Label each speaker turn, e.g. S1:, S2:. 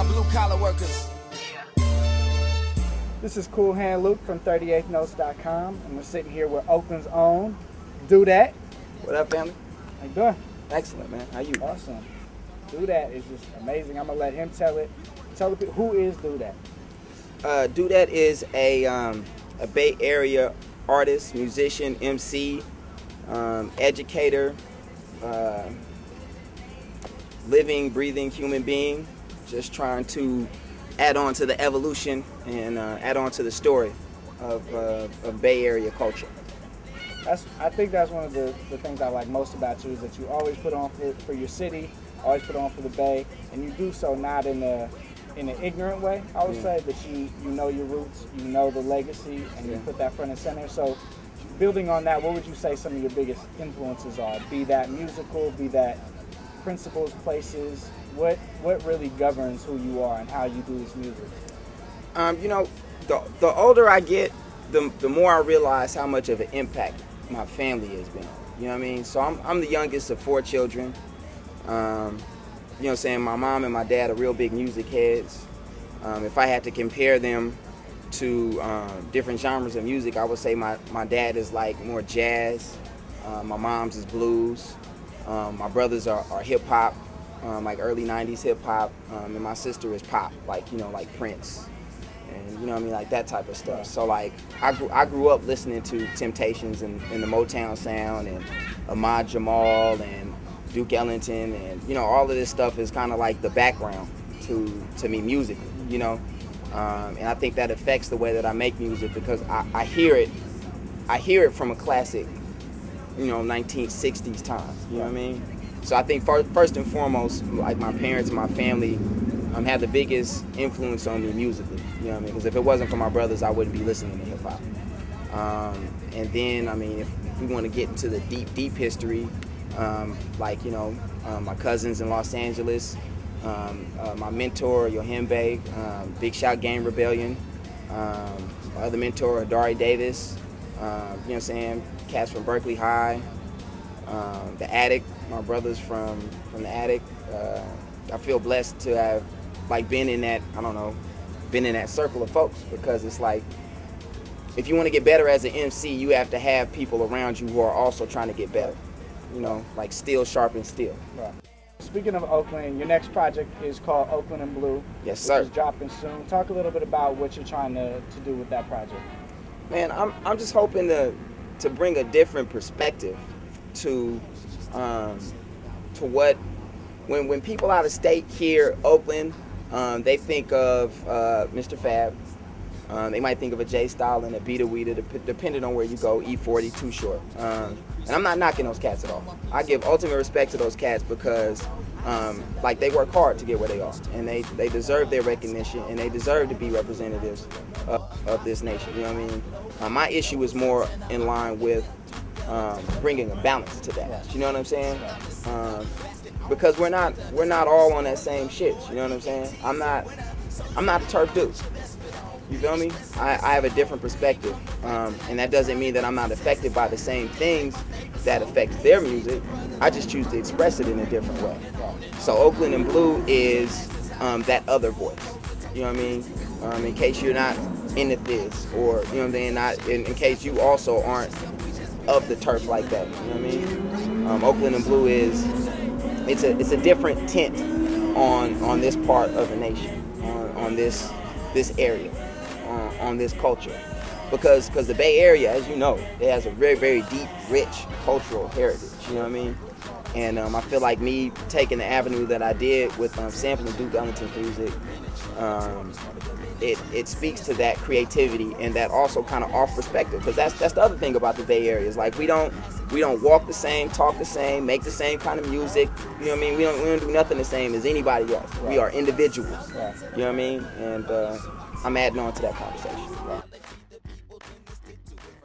S1: blue collar workers.
S2: This is Coolhand Luke from 38thNoths.com, and we're sitting here with Oakland's own D.A.T.
S3: What up, family?
S2: How you doing?
S3: Excellent, man. How you?
S2: Awesome. D.A.T is just amazing. I'm gonna let him tell it. Tell the people, who is D.A.T?
S3: D.A.T is a Bay Area artist, musician, MC, educator, living, breathing human being, just trying to add on to the evolution and add on to the story of Bay Area culture.
S2: I think that's one of the things I like most about you, is that you always put on for your city, always put on for the Bay, and you do so not in an ignorant way, I would say, but you know your roots, you know the legacy, and you put that front and center. So building on that, what would you say some of your biggest influences are? Be that musical, be that principles, places, what really governs who you are and how you do this music?
S3: You know, the older I get, the more I realize how much of an impact my family has been. You know what I mean? So I'm the youngest of 4 children. You know what I'm saying? My mom and my dad are real big music heads. If I had to compare them to different genres of music, I would say my dad is like more jazz. My mom's is blues. My brothers are hip hop, like early 90s hip hop. And my sister is pop, like, you know, like Prince. And you know what I mean, like that type of stuff. So like I grew up listening to Temptations and the Motown sound, and Ahmad Jamal and Duke Ellington, and you know, all of this stuff is kind of like the background to me musically, you know. And I think that affects the way that I make music, because I hear it from a classic, you know, 1960s times, you know what I mean? So I think first and foremost, like my parents and my family had the biggest influence on me musically, you know what I mean? Because if it wasn't for my brothers, I wouldn't be listening to hip hop. And then, I mean, if we want to get into the deep history, like, you know, my cousins in Los Angeles, my mentor, Yohimbe, Big Shot Gang Rebellion, my other mentor, Adari Davis, you know what I'm saying, cats from Berkeley High, the Attic, my brothers from the Attic. I feel blessed to have like been in that, I don't know, been in that circle of folks, because it's like, if you want to get better as an MC, you have to have people around you who are also trying to get better. You know, like steel sharpens steel.
S2: Right. Speaking of Oakland, your next project is called Oakland and Blue.
S3: Yes, sir.
S2: Which is dropping soon. Talk a little bit about what you're trying to do with that project.
S3: Man, I'm just hoping to bring a different perspective to what, when people out of state hear Oakland, they think of Mr. Fab. They might think of a J Style and a Vdhmedia, depending on where you go, E40, Too Short. And I'm not knocking those cats at all. I give ultimate respect to those cats, because like, they work hard to get where they are, and they deserve their recognition, and they deserve to be representatives of this nation. You know what I mean? My issue is more in line with bringing a balance to that. You know what I'm saying? Because we're not all on that same shit. You know what I'm saying? I'm not a turf dude. You feel me? I have a different perspective, and that doesn't mean that I'm not affected by the same things that affect their music. I just choose to express it in a different way. So Oakland and Blue is that other voice. You know what I mean? In case you're not into this, or you know what I'm saying, in case you also aren't of the turf like that. You know what I mean? Oakland and Blue is it's a different tint on this part of the nation, on this area. On this culture, because the Bay Area, as you know, it has a very, very deep, rich cultural heritage. You know what I mean? And I feel like me taking the avenue that I did with sampling Duke Ellington's music, it speaks to that creativity and that also kind of off perspective. Because that's the other thing about the Bay Area, is like we don't walk the same, talk the same, make the same kind of music. You know what I mean? We don't do nothing the same as anybody else. Right. We are individuals. Right. You know what I mean? And I'm adding on to that conversation. Right.